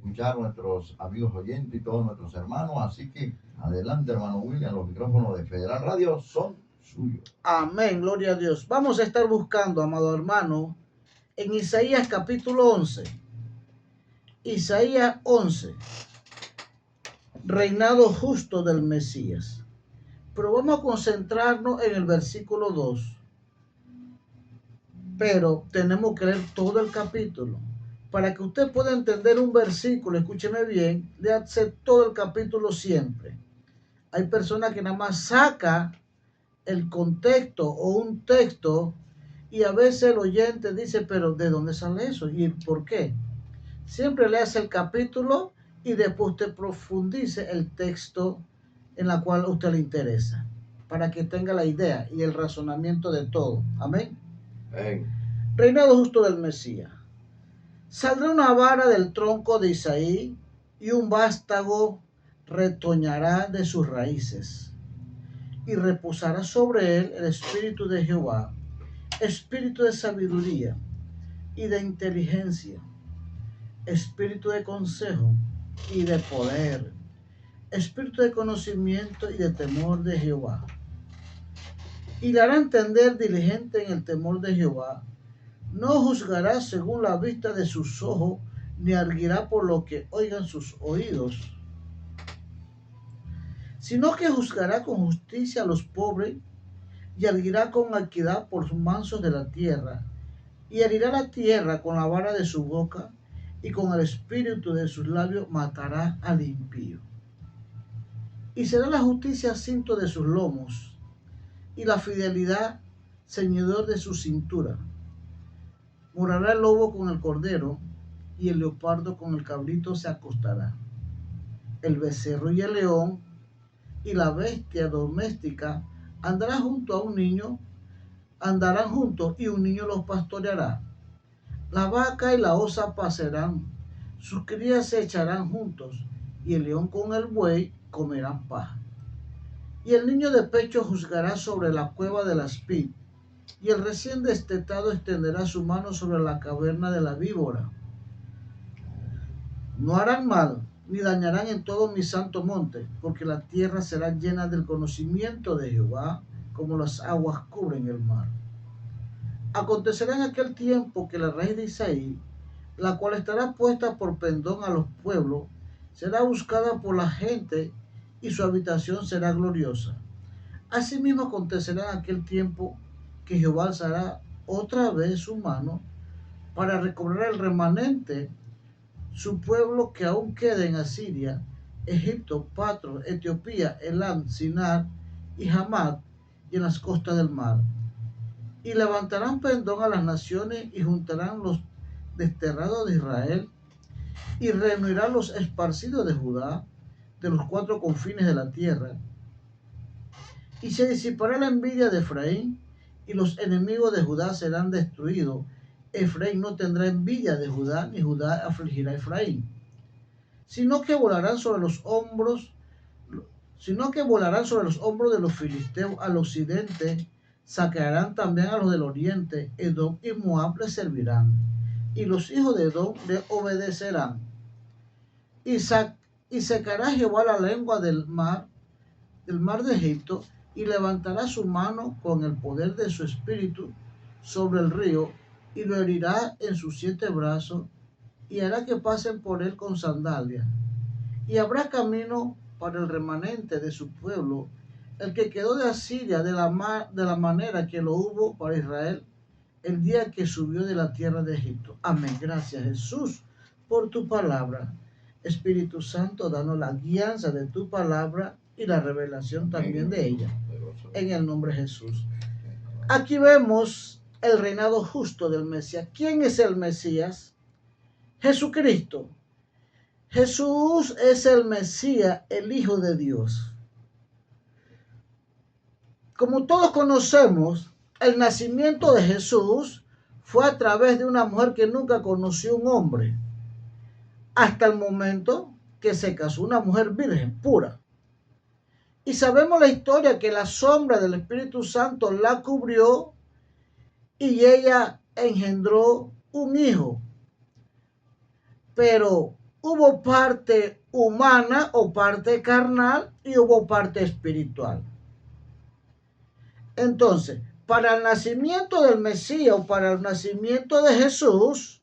escuchar nuestros amigos oyentes y todos nuestros hermanos. Así que adelante, hermano William, los micrófonos de Federal Radio son suyos. Amén, gloria a Dios. Vamos a estar buscando, amado hermano, en Isaías capítulo 11. Isaías 11, reinado justo del Mesías. Pero vamos a concentrarnos en el versículo 2. Pero tenemos que leer todo el capítulo. Para que usted pueda entender un versículo, escúcheme bien, léase todo el capítulo siempre. Hay personas que nada más saca el contexto o un texto y a veces el oyente dice, pero ¿de dónde sale eso? ¿Y por qué? Siempre le hace el capítulo y después usted profundice el texto en la cual a usted le interesa, para que tenga la idea y el razonamiento de todo. Amén. Amén. Reinado justo del Mesías. Saldrá una vara del tronco de Isaí y un vástago retoñará de sus raíces. Y reposará sobre él el espíritu de Jehová, espíritu de sabiduría y de inteligencia, espíritu de consejo y de poder, espíritu de conocimiento y de temor de Jehová. Y le hará entender diligente en el temor de Jehová. No juzgará según la vista de sus ojos, ni arguirá por lo que oigan sus oídos, sino que juzgará con justicia a los pobres y arguirá con equidad por los mansos de la tierra, y herirá la tierra con la vara de su boca, y con el espíritu de sus labios matará al impío. Y será la justicia cinto de sus lomos, y la fidelidad ceñidor de su cintura. Morará el lobo con el cordero, y el leopardo con el cabrito se acostará. El becerro y el león y la bestia doméstica andarán junto a un niño, andarán juntos y un niño los pastoreará. La vaca y la osa pasarán, sus crías se echarán juntos, y el león con el buey comerán paja. Y el niño de pecho juzgará sobre la cueva de la aspid, y el recién destetado extenderá su mano sobre la caverna de la víbora. No harán mal, ni dañarán en todo mi santo monte, porque la tierra será llena del conocimiento de Jehová, como las aguas cubren el mar. Acontecerá en aquel tiempo que la raíz de Isaí, la cual estará puesta por pendón a los pueblos, será buscada por la gente, y su habitación será gloriosa. Asimismo acontecerá en aquel tiempo que Jehová alzará otra vez su mano para recobrar el remanente, su pueblo que aún queda en Asiria, Egipto, Patros, Etiopía, Elam, Sinar y Hamad, y en las costas del mar. Y levantarán pendón a las naciones y juntarán los desterrados de Israel, y reunirán los esparcidos de Judá, de los cuatro confines de la tierra. Y se disipará la envidia de Efraín, y los enemigos de Judá serán destruidos. Efraín no tendrá envidia de Judá, ni Judá afligirá a Efraín, sino que volarán sobre los hombros de los filisteos al occidente. Saquearán también a los del oriente. Edom y Moab le servirán, y los hijos de Edom le obedecerán. Y secará Jehová la lengua del mar de Egipto, y levantará su mano con el poder de su espíritu sobre el río, y lo herirá en sus 7 brazos, y hará que pasen por él con sandalias. Y habrá camino para el remanente de su pueblo, el que quedó de Asiria, de la manera que lo hubo para Israel el día que subió de la tierra de Egipto. Amén. Gracias, Jesús, por tu palabra. Espíritu Santo, danos la guianza de tu palabra y la revelación también de ella. En el nombre de Jesús. Aquí vemos el reinado justo del Mesías. ¿Quién es el Mesías? Jesucristo. Jesús es el Mesías, el Hijo de Dios. Como todos conocemos, el nacimiento de Jesús fue a través de una mujer que nunca conoció un hombre, hasta el momento que se casó, una mujer virgen, pura. Y sabemos la historia, que la sombra del Espíritu Santo la cubrió y ella engendró un hijo. Pero hubo parte humana o parte carnal y hubo parte espiritual. Entonces, para el nacimiento del Mesías o para el nacimiento de Jesús,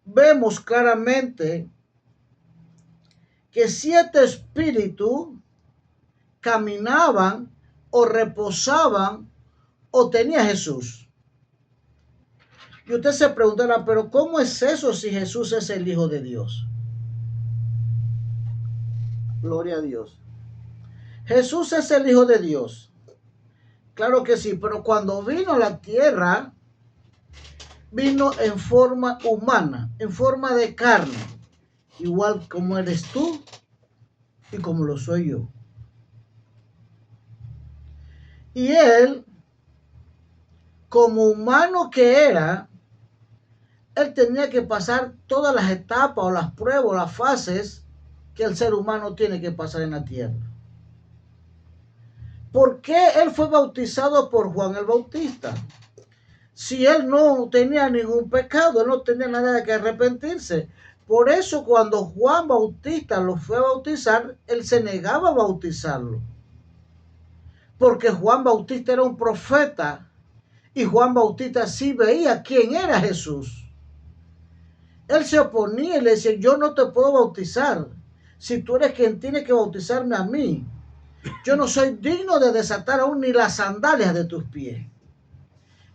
vemos claramente que 7 espíritus caminaban o reposaban o tenía Jesús. Y usted se preguntará, pero ¿cómo es eso si Jesús es el Hijo de Dios? Gloria a Dios. Jesús es el Hijo de Dios. Claro que sí, pero cuando vino a la tierra, vino en forma humana, en forma de carne, igual como eres tú y como lo soy yo. Y él, como humano que era, él tenía que pasar todas las etapas o las pruebas o las fases que el ser humano tiene que pasar en la tierra. ¿Por qué él fue bautizado por Juan el Bautista? Si él no tenía ningún pecado, él no tenía nada de que arrepentirse. Por eso cuando Juan Bautista lo fue a bautizar, él se negaba a bautizarlo. Porque Juan Bautista era un profeta y Juan Bautista sí veía quién era Jesús. Él se oponía y le decía, yo no te puedo bautizar si tú eres quien tiene que bautizarme a mí. Yo no soy digno de desatar aún ni las sandalias de tus pies.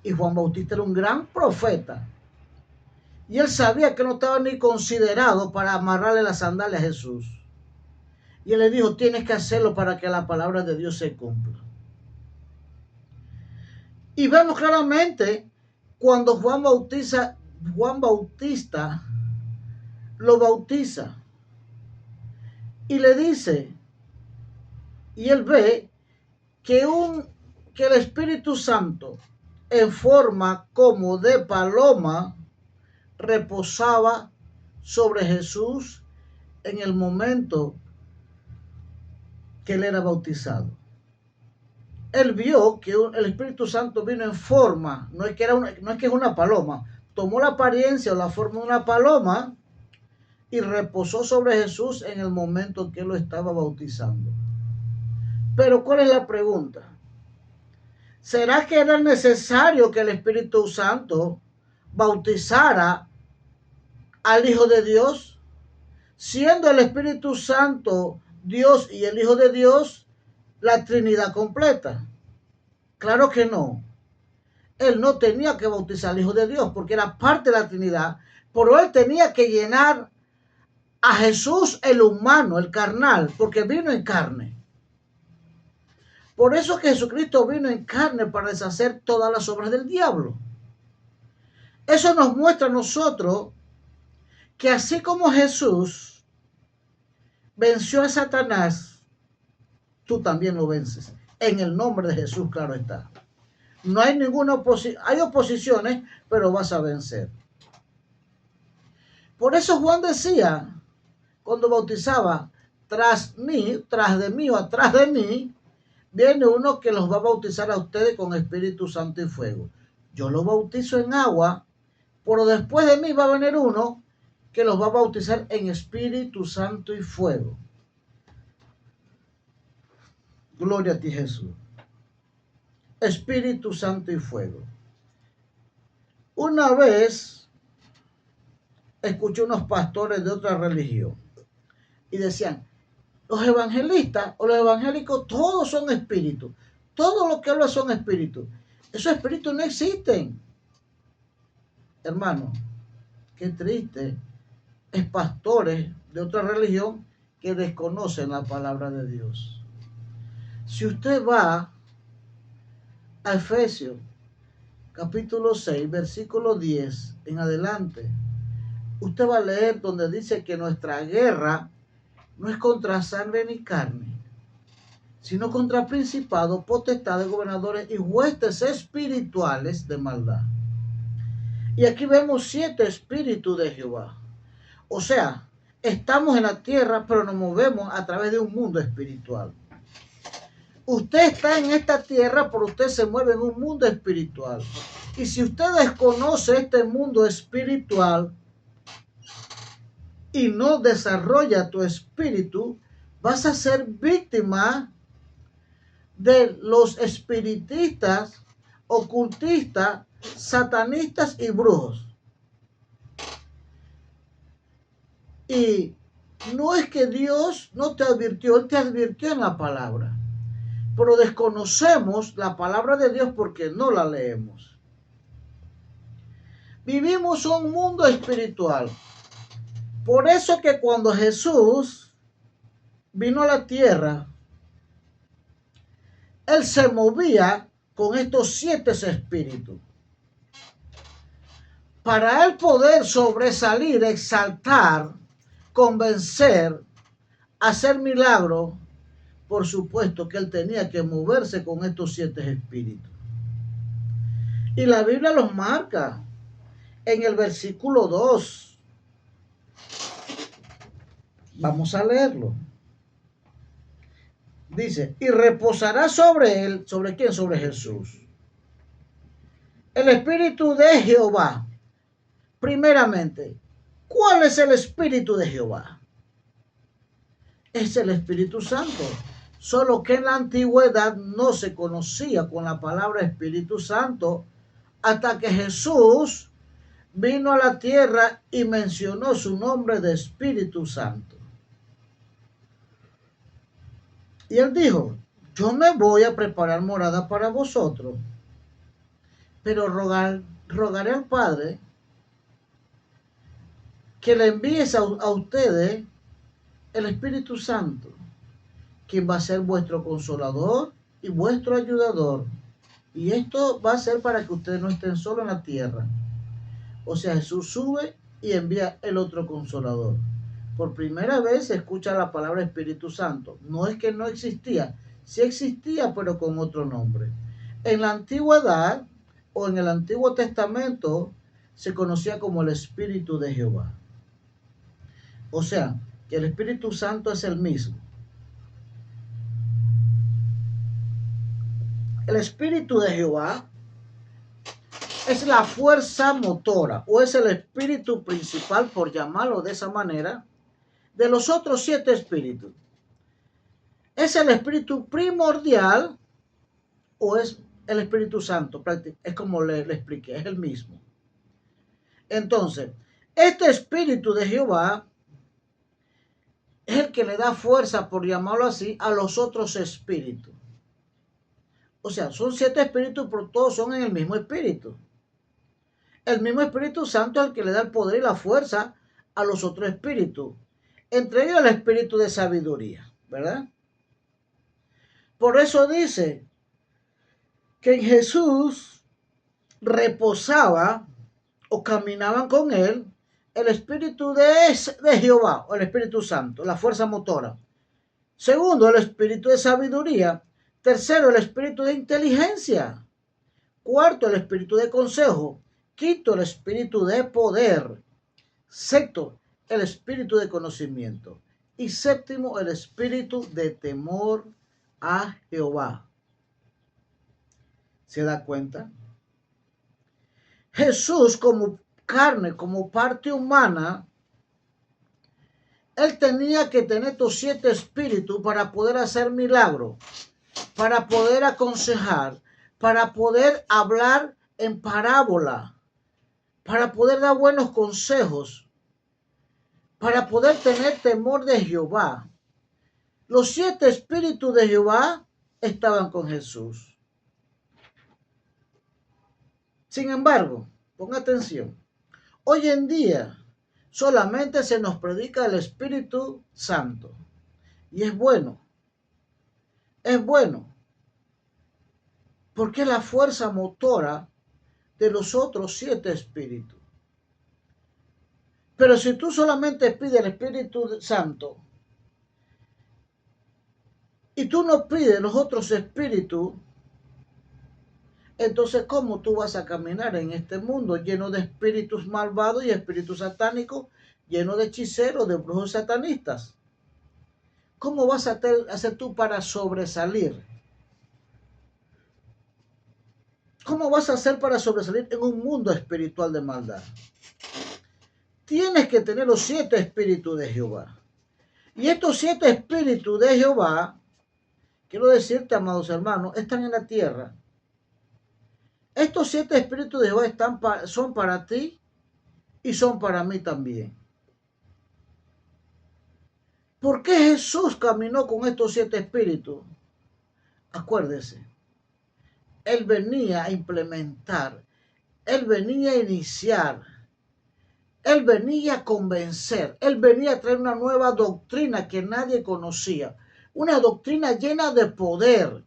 Y Juan Bautista era un gran profeta. Y él sabía que no estaba ni considerado para amarrarle las sandalias a Jesús. Y él le dijo, tienes que hacerlo para que la palabra de Dios se cumpla. Y vemos claramente cuando Juan Bautista lo bautiza. Y le dice, y él ve que el Espíritu Santo en forma como de paloma reposaba sobre Jesús en el momento que él era bautizado. Él vio que el Espíritu Santo vino en forma, no es que es una paloma, tomó la apariencia o la forma de una paloma y reposó sobre Jesús en el momento que él lo estaba bautizando. Pero ¿cuál es la pregunta? ¿Será que era necesario que el Espíritu Santo bautizara al Hijo de Dios? Siendo el Espíritu Santo Dios y el Hijo de Dios, la Trinidad completa. Claro que no. Él no tenía que bautizar al Hijo de Dios porque era parte de la Trinidad, pero él tenía que llenar a Jesús el humano, el carnal, porque vino en carne. Por eso que Jesucristo vino en carne para deshacer todas las obras del diablo. Eso nos muestra a nosotros que así como Jesús venció a Satanás, tú también lo vences. En el nombre de Jesús, claro está. No hay ninguna oposición, hay oposiciones, pero vas a vencer. Por eso Juan decía, cuando bautizaba, tras de mí o atrás de mí, viene uno que los va a bautizar a ustedes con Espíritu Santo y fuego. Yo los bautizo en agua, pero después de mí va a venir uno que los va a bautizar en Espíritu Santo y fuego. Gloria a ti, Jesús. Espíritu Santo y fuego. Una vez escuché unos pastores de otra religión y decían, los evangelistas o los evangélicos todos son espíritus. Todo lo que hablan son espíritus. Esos espíritus no existen. Hermano, qué triste es pastores de otra religión que desconocen la palabra de Dios. Si usted va a Efesios capítulo 6, versículo 10 en adelante, usted va a leer donde dice que nuestra guerra no es contra sangre ni carne, sino contra principados, potestades, gobernadores y huestes espirituales de maldad. Y aquí vemos 7 espíritus de Jehová. O sea, estamos en la tierra, pero nos movemos a través de un mundo espiritual. Usted está en esta tierra, pero usted se mueve en un mundo espiritual. Y si usted desconoce este mundo espiritual y no desarrolla tu espíritu, vas a ser víctima de los espiritistas, ocultistas, satanistas y brujos. Y no es que Dios no te advirtió, Él te advirtió en la palabra, pero desconocemos la palabra de Dios porque no la leemos. Vivimos un mundo espiritual. Por eso que cuando Jesús vino a la tierra, Él se movía con estos 7 espíritus. Para Él poder sobresalir, exaltar, convencer, hacer milagros, por supuesto que Él tenía que moverse con estos 7 espíritus. Y la Biblia los marca en el versículo 2. Vamos a leerlo. Dice, y reposará sobre él, ¿sobre quién? Sobre Jesús. El Espíritu de Jehová. Primeramente, ¿cuál es el Espíritu de Jehová? Es el Espíritu Santo. Solo que en la antigüedad no se conocía con la palabra Espíritu Santo hasta que Jesús vino a la tierra y mencionó su nombre de Espíritu Santo. Y él dijo, yo me voy a preparar morada para vosotros, pero rogaré al Padre que le envíes a ustedes el Espíritu Santo, quien va a ser vuestro consolador y vuestro ayudador. Y esto va a ser para que ustedes no estén solos en la tierra. O sea, Jesús sube y envía el otro consolador. Por primera vez se escucha la palabra Espíritu Santo. No es que no existía, sí existía, pero con otro nombre. En la antigüedad o en el Antiguo Testamento se conocía como el Espíritu de Jehová. O sea, que el Espíritu Santo es el mismo. El Espíritu de Jehová es la fuerza motora o es el espíritu principal, por llamarlo de esa manera, de los otros 7 espíritus. ¿Es el espíritu primordial o es el Espíritu Santo? Es como le expliqué, es el mismo. Entonces, este Espíritu de Jehová es el que le da fuerza, por llamarlo así, a los otros espíritus. O sea, son 7 espíritus, pero todos son en el mismo espíritu. El mismo Espíritu Santo es el que le da el poder y la fuerza a los otros espíritus. Entre ellos el espíritu de sabiduría, ¿verdad? Por eso dice que en Jesús reposaba o caminaban con él el Espíritu de Jehová, o el Espíritu Santo, la fuerza motora. Segundo, el Espíritu de sabiduría. Tercero, el Espíritu de inteligencia. Cuarto, el Espíritu de consejo. Quinto, el Espíritu de poder. Sexto, el Espíritu de conocimiento. Y séptimo, el Espíritu de temor a Jehová. ¿Se da cuenta? Jesús, como carne, como parte humana, él tenía que tener estos 7 espíritus para poder hacer milagros, para poder aconsejar, para poder hablar en parábola, para poder dar buenos consejos, para poder tener temor de Jehová. Los 7 espíritus de Jehová estaban con Jesús. Sin embargo, ponga atención, hoy en día solamente se nos predica el Espíritu Santo. Y es bueno. Es bueno. Porque es la fuerza motora de los otros 7 espíritus. Pero si tú solamente pides el Espíritu Santo y tú no pides los otros espíritus, entonces ¿cómo tú vas a caminar en este mundo lleno de espíritus malvados y espíritus satánicos, lleno de hechiceros, de brujos satanistas? ¿Cómo vas a hacer tú para sobresalir? ¿Cómo vas a hacer para sobresalir en un mundo espiritual de maldad? tienes que tener los 7 espíritus de Jehová. Y estos 7 espíritus de Jehová, quiero decirte, amados hermanos, están en la tierra. Estos 7 espíritus de Jehová son para ti y son para mí también. ¿Por qué Jesús caminó con estos 7 espíritus? Acuérdese, Él venía a implementar, Él venía a iniciar, Él venía a convencer, Él venía a traer una nueva doctrina que nadie conocía. Una doctrina llena de poder,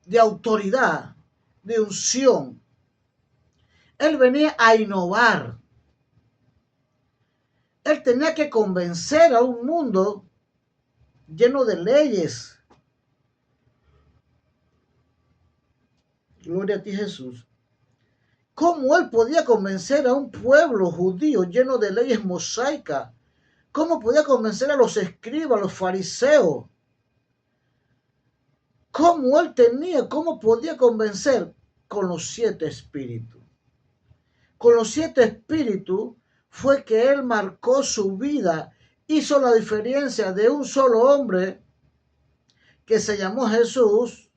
de autoridad, de unción. Él venía a innovar. Él tenía que convencer a un mundo lleno de leyes. Gloria a ti, Jesús. ¿Cómo él podía convencer a un pueblo judío lleno de leyes mosaicas? ¿Cómo podía convencer a los escribas, a los fariseos? ¿Cómo podía convencer? Con los 7 espíritus. Con los 7 espíritus fue que él marcó su vida, hizo la diferencia de un solo hombre que se llamó Jesús,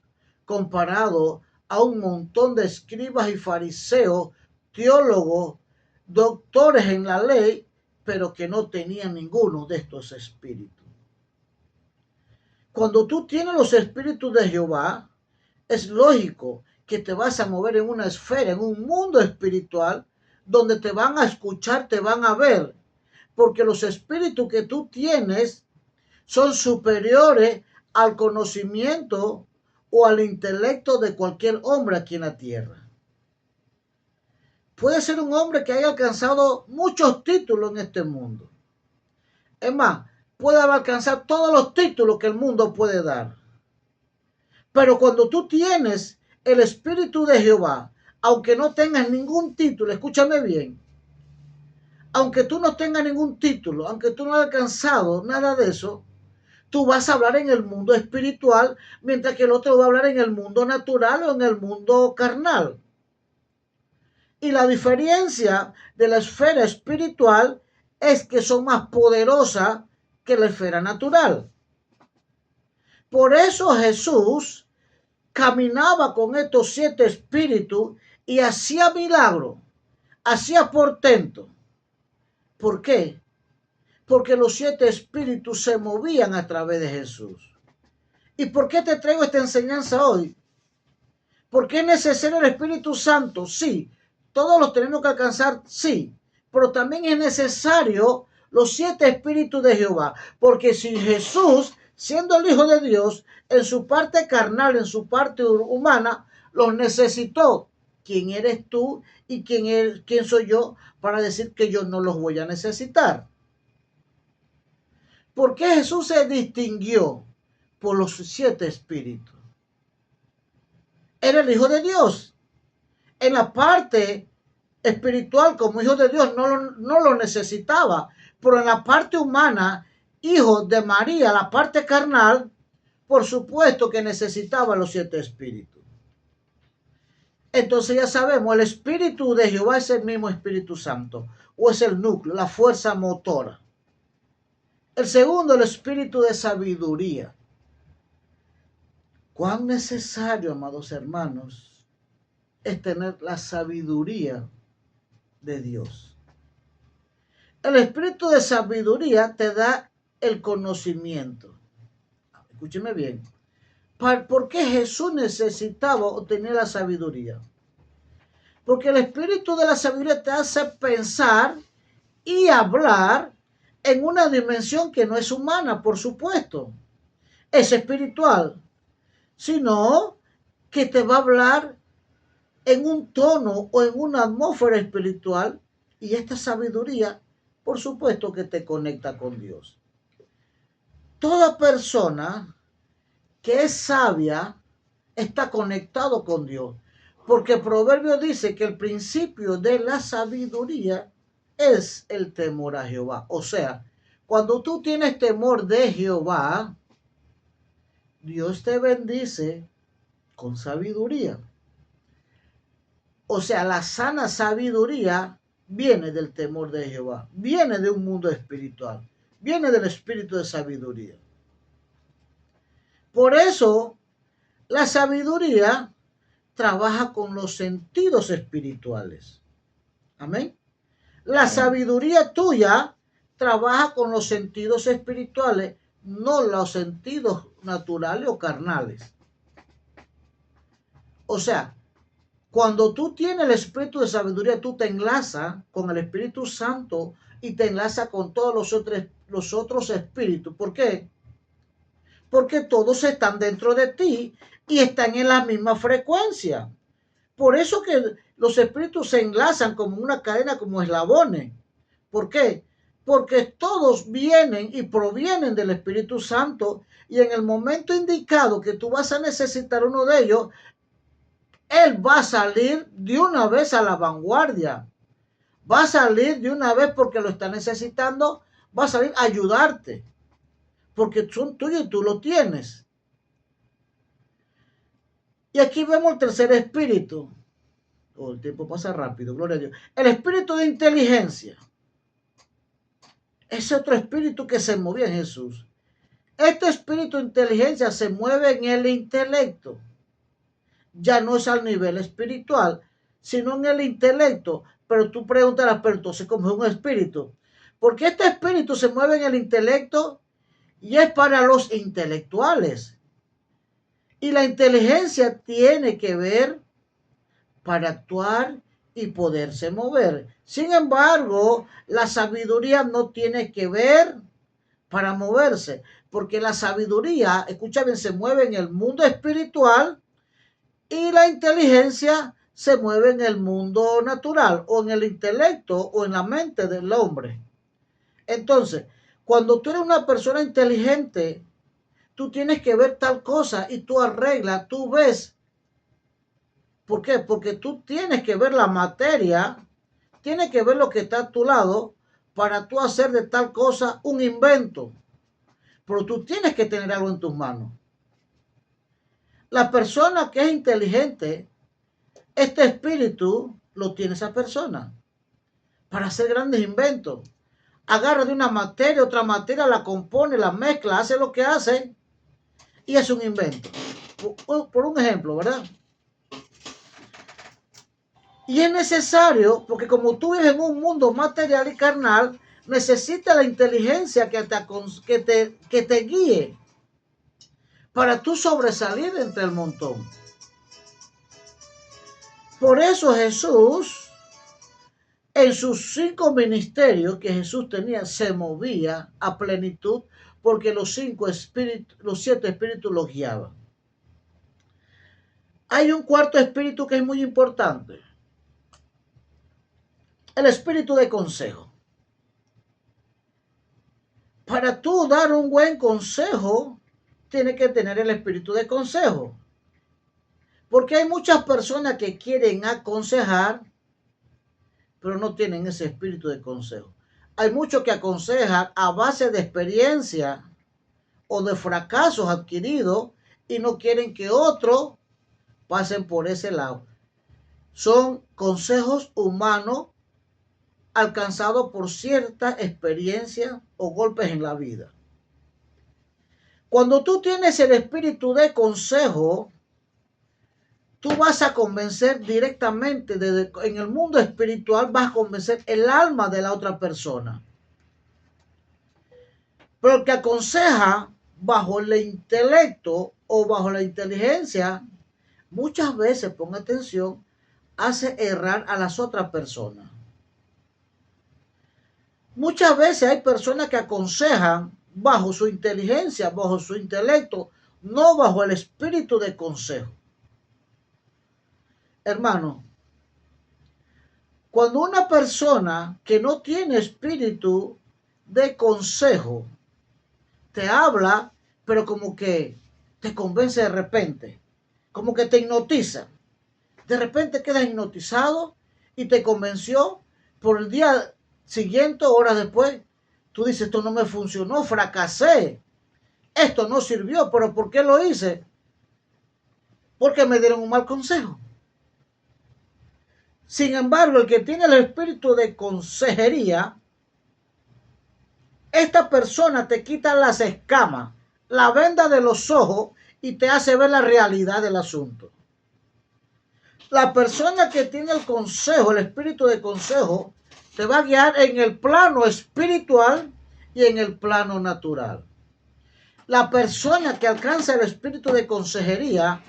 comparado a un montón de escribas y fariseos, teólogos, doctores en la ley, pero que no tenían ninguno de estos espíritus. Cuando tú tienes los espíritus de Jehová, es lógico que te vas a mover en una esfera, en un mundo espiritual, donde te van a escuchar, te van a ver, porque los espíritus que tú tienes son superiores al conocimiento o al intelecto de cualquier hombre aquí en la tierra. Puede ser un hombre que haya alcanzado muchos títulos en este mundo. Es más, puede alcanzar todos los títulos que el mundo puede dar. Pero cuando tú tienes el Espíritu de Jehová, aunque no tengas ningún título, escúchame bien, aunque tú no tengas ningún título, aunque tú no hayas alcanzado nada de eso, tú vas a hablar en el mundo espiritual, mientras que el otro va a hablar en el mundo natural o en el mundo carnal. Y la diferencia de la esfera espiritual es que son más poderosas que la esfera natural. Por eso Jesús caminaba con estos 7 espíritus y hacía milagros, hacía portentos. ¿Por qué? Porque los 7 espíritus se movían a través de Jesús. ¿Y por qué te traigo esta enseñanza hoy? ¿Por qué es necesario el Espíritu Santo? Sí. ¿Todos los tenemos que alcanzar? Sí. Pero también es necesario los 7 espíritus de Jehová. Porque si Jesús, siendo el Hijo de Dios, en su parte carnal, en su parte humana, los necesitó, ¿quién eres tú y quién soy yo para decir que yo no los voy a necesitar? ¿Por qué Jesús se distinguió? Por los 7 espíritus. Era el Hijo de Dios. En la parte espiritual, como Hijo de Dios, no lo necesitaba. Pero en la parte humana, hijo de María, la parte carnal, por supuesto que necesitaba los 7 espíritus. Entonces ya sabemos, el Espíritu de Jehová es el mismo Espíritu Santo, o es el núcleo, la fuerza motora. El segundo, el espíritu de sabiduría. Cuán necesario, amados hermanos, es tener la sabiduría de Dios. El espíritu de sabiduría te da el conocimiento. Escúcheme bien. ¿Por qué Jesús necesitaba obtener la sabiduría? Porque el espíritu de la sabiduría te hace pensar y hablar en una dimensión que no es humana, por supuesto. Es espiritual. Sino que te va a hablar en un tono o en una atmósfera espiritual, y esta sabiduría, por supuesto que te conecta con Dios. Toda persona que es sabia está conectado con Dios, porque el proverbio dice que el principio de la sabiduría es el temor a Jehová. O sea, cuando tú tienes temor de Jehová, Dios te bendice con sabiduría. O sea, la sana sabiduría viene del temor de Jehová, viene de un mundo espiritual, viene del espíritu de sabiduría. Por eso, la sabiduría trabaja con los sentidos espirituales. Amén. La sabiduría tuya trabaja con los sentidos espirituales, no los sentidos naturales o carnales. O sea, cuando tú tienes el espíritu de sabiduría, tú te enlazas con el Espíritu Santo y te enlazas con todos los otros espíritus. ¿Por qué? Porque todos están dentro de ti y están en la misma frecuencia. Por eso que los espíritus se enlazan como una cadena, como eslabones. ¿Por qué? Porque todos vienen y provienen del Espíritu Santo y en el momento indicado que tú vas a necesitar uno de ellos, él va a salir de una vez a la vanguardia. Va a salir de una vez porque lo está necesitando, va a salir a ayudarte. Porque son tuyos y tú lo tienes. Y aquí vemos el tercer espíritu. El tiempo pasa rápido, gloria a Dios. El espíritu de inteligencia. Ese otro espíritu que se movía en Jesús. Este espíritu de inteligencia se mueve en el intelecto. Ya no es al nivel espiritual, sino en el intelecto. Pero tú preguntarás, pero entonces, ¿cómo es un espíritu? Porque este espíritu se mueve en el intelecto y es para los intelectuales. Y la inteligencia tiene que ver para actuar y poderse mover. Sin embargo, la sabiduría no tiene que ver para moverse, porque la sabiduría, escucha bien, se mueve en el mundo espiritual y la inteligencia se mueve en el mundo natural o en el intelecto o en la mente del hombre. Entonces, cuando tú eres una persona inteligente, tú tienes que ver tal cosa y tú arreglas, tú ves. ¿Por qué? Porque tú tienes que ver la materia, tienes que ver lo que está a tu lado para tú hacer de tal cosa un invento. Pero tú tienes que tener algo en tus manos. La persona que es inteligente, este espíritu lo tiene esa persona para hacer grandes inventos. Agarra de una materia, otra materia, la compone, la mezcla, hace lo que hace y es un invento. Por un ejemplo, ¿verdad? Y es necesario, porque como tú vives en un mundo material y carnal, necesita la inteligencia que te guíe para tú sobresalir entre el montón. Por eso Jesús, en sus 5 ministerios que Jesús tenía, se movía a plenitud porque los 7 espíritus los guiaban. Hay un cuarto espíritu que es muy importante. El espíritu de consejo. Para tú dar un buen consejo, tienes que tener el espíritu de consejo. Porque hay muchas personas que quieren aconsejar, pero no tienen ese espíritu de consejo. Hay muchos que aconsejan a base de experiencia o de fracasos adquiridos y no quieren que otros pasen por ese lado. Son consejos humanos alcanzados por cierta experiencia o golpes en la vida. Cuando tú tienes el espíritu de consejo, tú vas a convencer directamente, en el mundo espiritual vas a convencer el alma de la otra persona. Pero el que aconseja bajo el intelecto o bajo la inteligencia, muchas veces, pon atención, hace errar a las otras personas. Muchas veces hay personas que aconsejan bajo su inteligencia, bajo su intelecto, no bajo el espíritu de consejo. Hermano, cuando una persona que no tiene espíritu de consejo te habla, pero como que te convence de repente, como que te hipnotiza, de repente quedas hipnotizado y te convenció, por el día siguiente, horas después, tú dices, esto no me funcionó, fracasé, esto no sirvió, pero ¿por qué lo hice? Porque me dieron un mal consejo. Sin embargo, el que tiene el espíritu de consejería, esta persona te quita las escamas, la venda de los ojos y te hace ver la realidad del asunto. La persona que tiene el consejo, el espíritu de consejo, te va a guiar en el plano espiritual y en el plano natural. La persona que alcanza el espíritu de consejería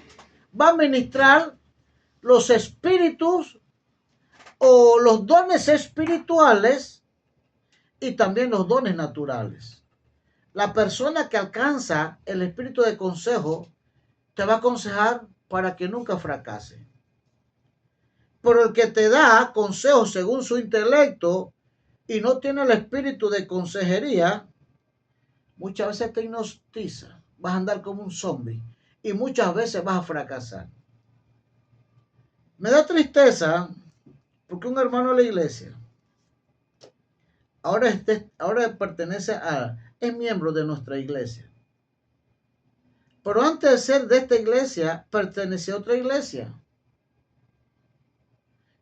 va a ministrar los espíritus o los dones espirituales y también los dones naturales. La persona que alcanza el espíritu de consejo te va a aconsejar para que nunca fracase. Pero el que te da consejos según su intelecto y no tiene el espíritu de consejería, muchas veces te hipnotiza, vas a andar como un zombie y muchas veces vas a fracasar. Me da tristeza porque un hermano de la iglesia ahora pertenece es miembro de nuestra iglesia. Pero antes de ser de esta iglesia, pertenecía a otra iglesia.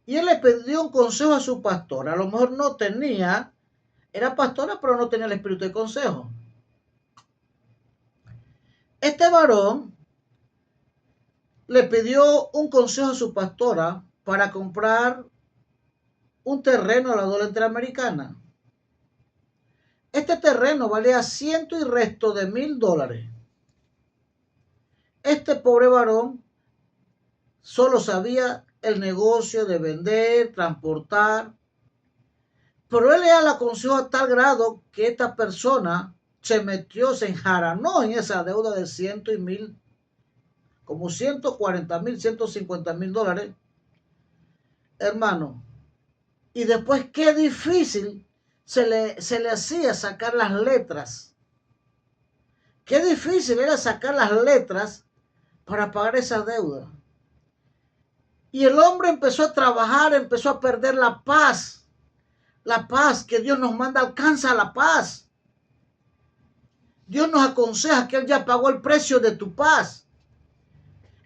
Y él le pidió un consejo a su pastora. A lo mejor no tenía, era pastora, pero no tenía el espíritu de consejo. Este varón le pidió un consejo a su pastora para comprar un terreno a la dólar interamericana. Este terreno valía ciento y resto de $1,000. Este pobre varón solo sabía el negocio de vender, transportar, pero él le aconsejó a tal grado que esta persona se enjaranó en esa deuda de ciento y mil, como 140,000, $150,000, hermano. Y después qué difícil se le hacía sacar las letras. Qué difícil era sacar las letras para pagar esa deuda. Y el hombre empezó a trabajar, empezó a perder la paz. La paz que Dios nos manda alcanza la paz. Dios nos aconseja que Él ya pagó el precio de tu paz.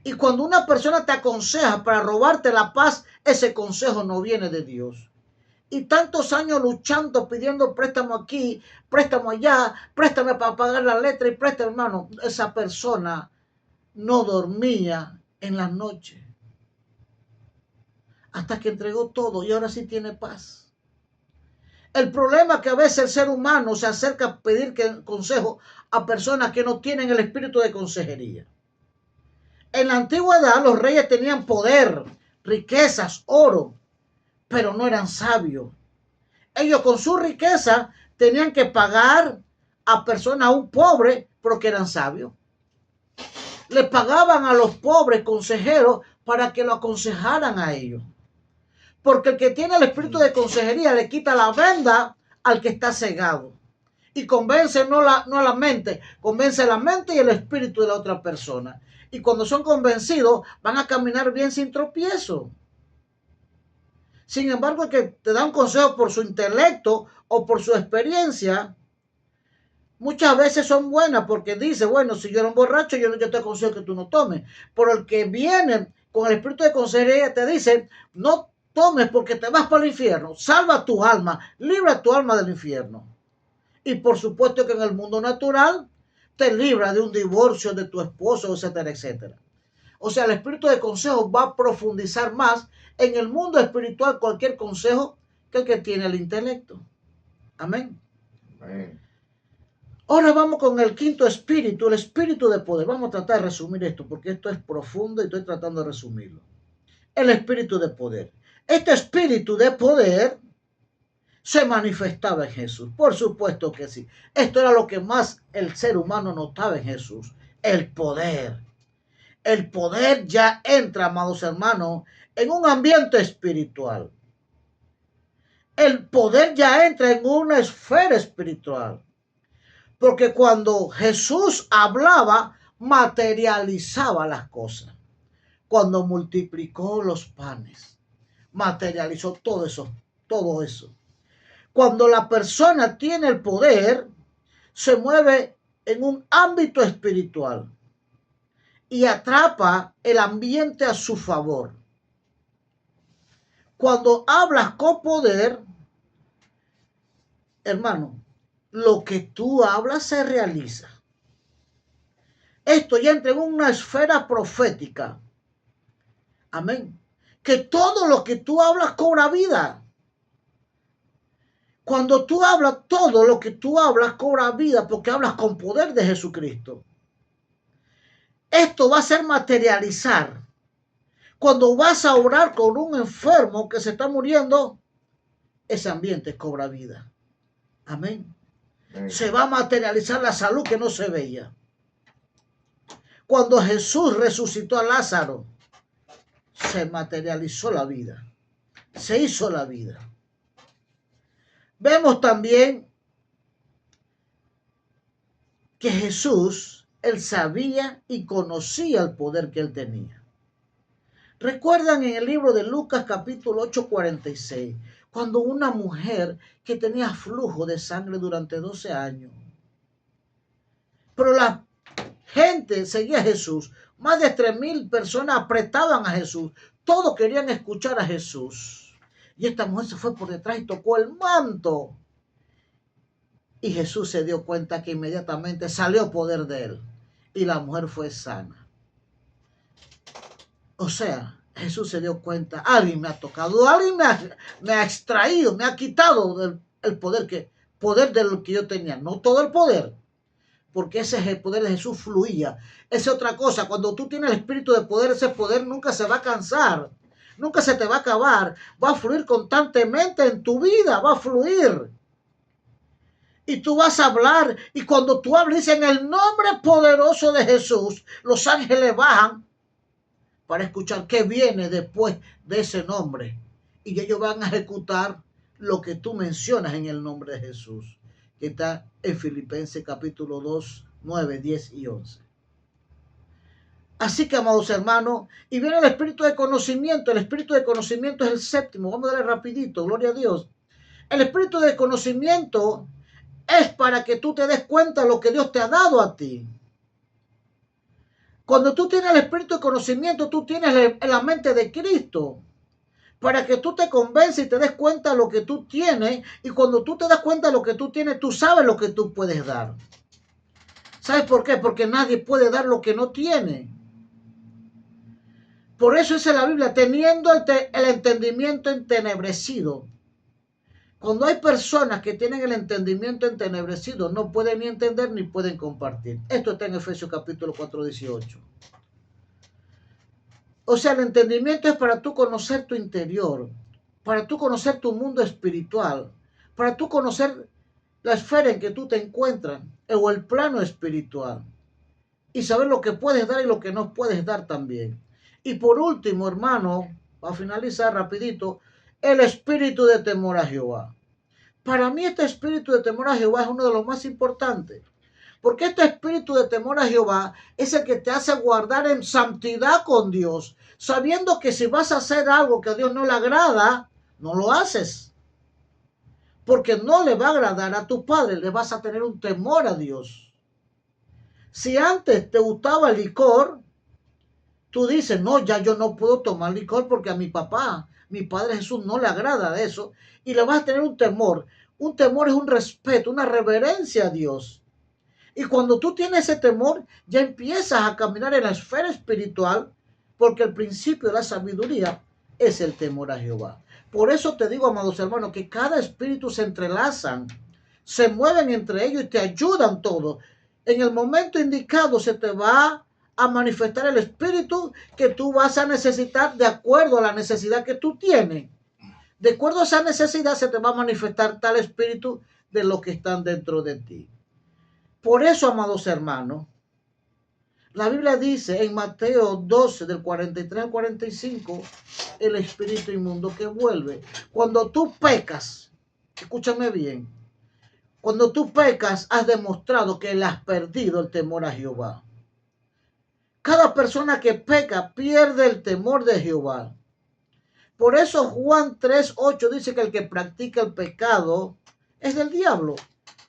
Y cuando una persona te aconseja para robarte la paz, ese consejo no viene de Dios. Y tantos años luchando, pidiendo préstamo aquí, préstamo allá, préstame para pagar la letra y préstame, hermano. Esa persona no dormía en las noches. Hasta que entregó todo y ahora sí tiene paz. El problema es que a veces el ser humano se acerca a pedir consejo a personas que no tienen el espíritu de consejería. En la antigüedad los reyes tenían poder, riquezas, oro, pero no eran sabios. Ellos con su riqueza tenían que pagar a personas aún pobres porque eran sabios. Le pagaban a los pobres consejeros para que lo aconsejaran a ellos. Porque el que tiene el espíritu de consejería le quita la venda al que está cegado. Y convence no a la mente, convence la mente y el espíritu de la otra persona. Y cuando son convencidos, van a caminar bien sin tropiezo. Sin embargo, el que te da un consejo por su intelecto o por su experiencia, muchas veces son buenas porque dice, bueno, si yo era un borracho, yo te aconsejo que tú no tomes. Pero el que viene con el espíritu de consejería te dice, no tomes porque te vas para el infierno. Salva tu alma, libra tu alma del infierno. Y por supuesto que en el mundo natural te libra de un divorcio de tu esposo, etcétera, etcétera. O sea, el espíritu de consejo va a profundizar más en el mundo espiritual cualquier consejo que el que tiene el intelecto. Amén. Amén. Ahora vamos con el quinto espíritu, el espíritu de poder. Vamos a tratar de resumir esto porque esto es profundo y estoy tratando de resumirlo. El espíritu de poder. Este espíritu de poder se manifestaba en Jesús. Por supuesto que sí. Esto era lo que más el ser humano notaba en Jesús. El poder. El poder ya entra, amados hermanos, en un ambiente espiritual. El poder ya entra en una esfera espiritual. Porque cuando Jesús hablaba, materializaba las cosas. Cuando multiplicó los panes, materializó todo eso. Cuando la persona tiene el poder, se mueve en un ámbito espiritual y atrapa el ambiente a su favor. Cuando hablas con poder, hermano, lo que tú hablas se realiza. Esto ya entra en una esfera profética. Amén. Que todo lo que tú hablas cobra vida. Cuando tú hablas, todo lo que tú hablas cobra vida porque hablas con poder de Jesucristo. Esto va a ser materializar. Cuando vas a orar con un enfermo que se está muriendo, ese ambiente cobra vida. Amén. Se va a materializar la salud que no se veía. Cuando Jesús resucitó a Lázaro, se materializó la vida. Se hizo la vida. Vemos también que Jesús, él sabía y conocía el poder que él tenía. ¿Recuerdan en el libro de Lucas capítulo 8:46, cuando una mujer que tenía flujo de sangre durante 12 años, pero la gente seguía a Jesús, más de 3,000 personas apretaban a Jesús, todos querían escuchar a Jesús, y esta mujer se fue por detrás y tocó el manto, y Jesús se dio cuenta que inmediatamente salió poder de él, y la mujer fue sana. O sea, Jesús se dio cuenta, alguien me ha tocado, alguien me ha extraído, me ha quitado el poder de lo que yo tenía. No todo el poder, porque ese es el poder de Jesús, fluía. Esa es otra cosa, cuando tú tienes el espíritu de poder, ese poder nunca se va a cansar, nunca se te va a acabar, va a fluir constantemente en tu vida, va a fluir. Y tú vas a hablar, y cuando tú hablas, dice, en el nombre poderoso de Jesús, los ángeles bajan para escuchar qué viene después de ese nombre. Y ellos van a ejecutar lo que tú mencionas en el nombre de Jesús, que está en Filipenses capítulo 2, 9, 10 y 11. Así que, amados hermanos, y viene el espíritu de conocimiento. El espíritu de conocimiento es el séptimo. Vamos a darle rapidito, gloria a Dios. El espíritu de conocimiento es para que tú te des cuenta de lo que Dios te ha dado a ti. Cuando tú tienes el espíritu de conocimiento, tú tienes la mente de Cristo, para que tú te convences y te des cuenta de lo que tú tienes, y cuando tú te das cuenta de lo que tú tienes, tú sabes lo que tú puedes dar. ¿Sabes por qué? Porque nadie puede dar lo que no tiene. Por eso dice la Biblia, teniendo el entendimiento entenebrecido. Cuando hay personas que tienen el entendimiento entenebrecido, no pueden ni entender ni pueden compartir. Esto está en Efesios capítulo 4, 18. O sea, el entendimiento es para tú conocer tu interior, para tú conocer tu mundo espiritual, para tú conocer la esfera en que tú te encuentras, o el plano espiritual, y saber lo que puedes dar y lo que no puedes dar también. Y por último, hermano, para finalizar rapidito, el espíritu de temor a Jehová. Para mí este espíritu de temor a Jehová es uno de los más importantes. Porque este espíritu de temor a Jehová es el que te hace guardar en santidad con Dios, sabiendo que si vas a hacer algo que a Dios no le agrada, no lo haces. Porque no le va a agradar a tu padre, le vas a tener un temor a Dios. Si antes te gustaba el licor, tú dices, no, ya yo no puedo tomar licor porque a mi padre Jesús no le agrada de eso, y le vas a tener un temor. Un temor es un respeto, una reverencia a Dios. Y cuando tú tienes ese temor, ya empiezas a caminar en la esfera espiritual, porque el principio de la sabiduría es el temor a Jehová. Por eso te digo, amados hermanos, que cada espíritu se entrelazan, se mueven entre ellos y te ayudan todos. En el momento indicado se te va a manifestar el espíritu que tú vas a necesitar de acuerdo a la necesidad que tú tienes. De acuerdo a esa necesidad se te va a manifestar tal espíritu de los que están dentro de ti. Por eso, amados hermanos, la Biblia dice en Mateo 12, del 43 al 45, el espíritu inmundo que vuelve. Cuando tú pecas, escúchame bien, cuando tú pecas has demostrado que le has perdido el temor a Jehová. Cada persona que peca pierde el temor de Jehová. Por eso Juan 3:8 dice que el que practica el pecado es del diablo.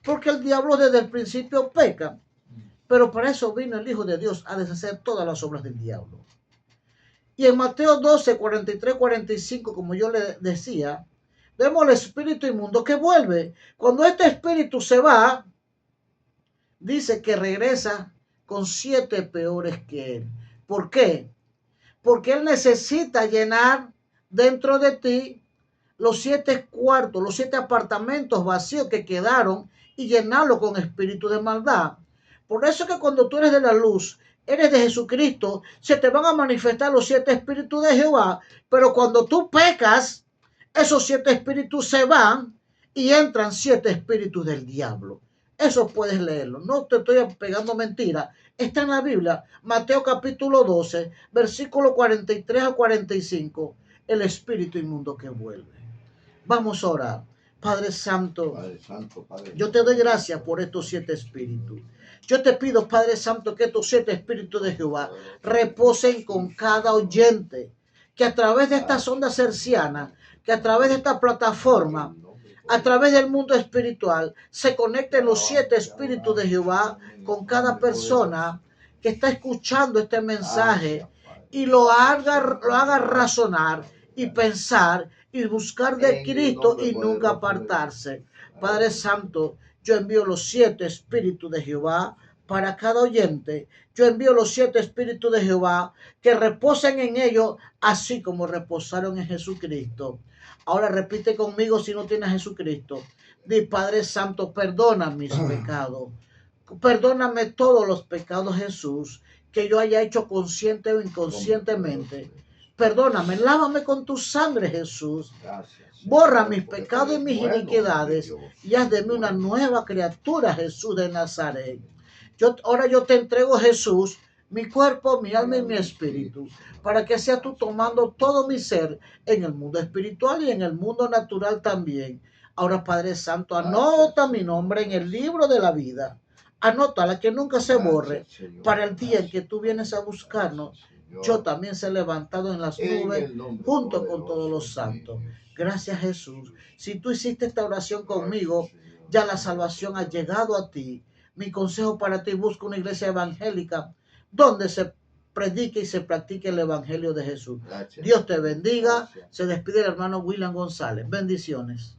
Porque el diablo desde el principio peca. Pero para eso vino el Hijo de Dios a deshacer todas las obras del diablo. Y en Mateo 12, 43, 45, como yo le decía, vemos el espíritu inmundo que vuelve. Cuando este espíritu se va, dice que regresa con 7 peores que él. ¿Por qué? Porque él necesita llenar dentro de ti los 7 cuartos, los 7 apartamentos vacíos que quedaron y llenarlo con espíritu de maldad. Por eso que cuando tú eres de la luz, eres de Jesucristo, se te van a manifestar los 7 espíritus de Jehová, pero cuando tú pecas, esos 7 espíritus se van y entran 7 espíritus del diablo. Eso puedes leerlo, no te estoy pegando mentira. Está en la Biblia, Mateo capítulo 12, versículo 43 a 45, el espíritu inmundo que vuelve. Vamos a orar. Padre Santo, yo te doy gracias por estos 7 espíritus. Yo te pido, Padre Santo, que estos 7 espíritus de Jehová reposen con cada oyente, que a través de estas ondas hercianas, que a través de esta plataforma, a través del mundo espiritual, se conecten los 7 espíritus de Jehová con cada persona que está escuchando este mensaje y lo haga razonar y pensar y buscar de Cristo y nunca apartarse. Padre Santo, yo envío los 7 espíritus de Jehová para cada oyente. Yo envío los 7 espíritus de Jehová que reposen en ellos, así como reposaron en Jesucristo. Ahora repite conmigo si no tienes a Jesucristo. Di, Padre Santo, perdona mis pecados. Perdóname todos los pecados, Jesús, que yo haya hecho consciente o inconscientemente. Perdóname, lávame con tu sangre, Jesús. Borra mis pecados y mis iniquidades y haz de mí una nueva criatura, Jesús de Nazaret. Ahora yo te entrego, Jesús, mi cuerpo, mi alma y mi espíritu, para que seas tú tomando todo mi ser en el mundo espiritual y en el mundo natural también. Ahora, Padre Santo, anota mi nombre en el libro de la vida. Anótala, que nunca se borre, para el día en que tú vienes a buscarnos. Yo también se he levantado en las nubes junto con todos los santos. Gracias, Jesús. Si tú hiciste esta oración conmigo, ya la salvación ha llegado a ti. Mi consejo para ti: busca una iglesia evangélica donde se predique y se practique el evangelio de Jesús. Dios te bendiga. Se despide el hermano William González. Bendiciones.